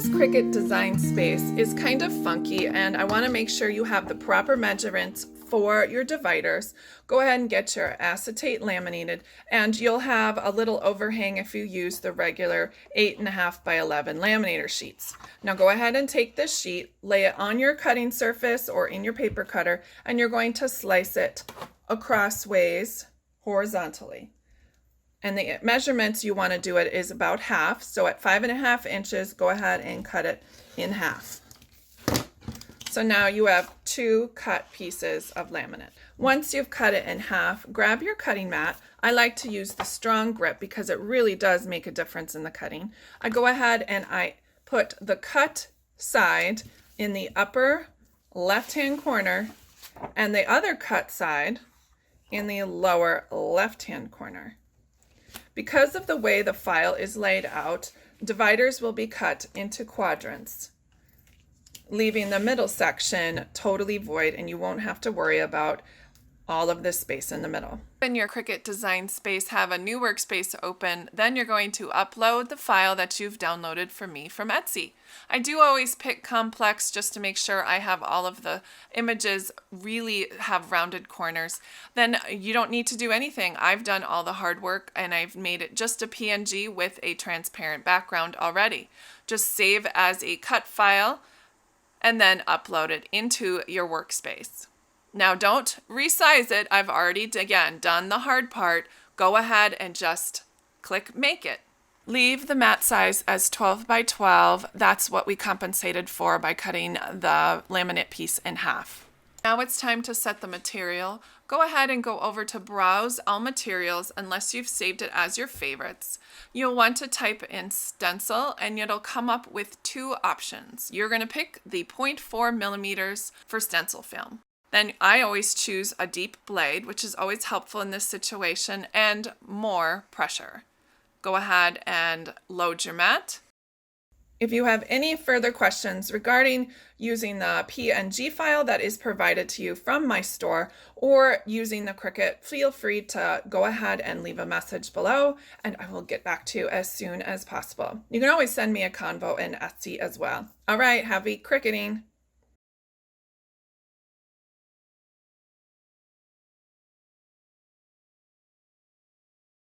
This Cricut design space is kind of funky, and I want to make sure you have the proper measurements for your dividers. Go ahead and get your acetate laminated, and you'll have a little overhang if you use the regular 8.5 by 11 laminator sheets. Now go ahead and take this sheet, lay it on your cutting surface or in your paper cutter, and you're going to slice it across ways horizontally. And the measurements you want to do it is about half. So at 5.5 inches, go ahead and cut it in half. So now you have 2 cut pieces of laminate. Once you've cut it in half, grab your cutting mat. I like to use the strong grip because it really does make a difference in the cutting. I go ahead and I put the cut side in the upper left-hand corner and the other cut side in the lower left-hand corner. Because of the way the file is laid out, dividers will be cut into quadrants, leaving the middle section totally void, and you won't have to worry about all of this space in the middle. In your Cricut design space, have a new workspace open, then you're going to upload the file that you've downloaded for me from Etsy. I do always pick complex just to make sure I have all of the images really have rounded corners. Then you don't need to do anything. I've done all the hard work and I've made it just a PNG with a transparent background already. Just save as a cut file and then upload it into your workspace. Now don't resize it. I've already, again, done the hard part. Go ahead and just click Make It. Leave the mat size as 12 by 12. That's what we compensated for by cutting the laminate piece in half. Now it's time to set the material. Go ahead and go over to Browse All Materials unless you've saved it as your favorites. You'll want to type in Stencil and it'll come up with 2 options. You're going to pick the 0.4 millimeters for stencil film. Then I always choose a deep blade, which is always helpful in this situation, and more pressure. Go ahead and load your mat. If you have any further questions regarding using the PNG file that is provided to you from my store or using the Cricut, feel free to go ahead and leave a message below and I will get back to you as soon as possible. You can always send me a convo in Etsy as well. All right, happy Cricketing!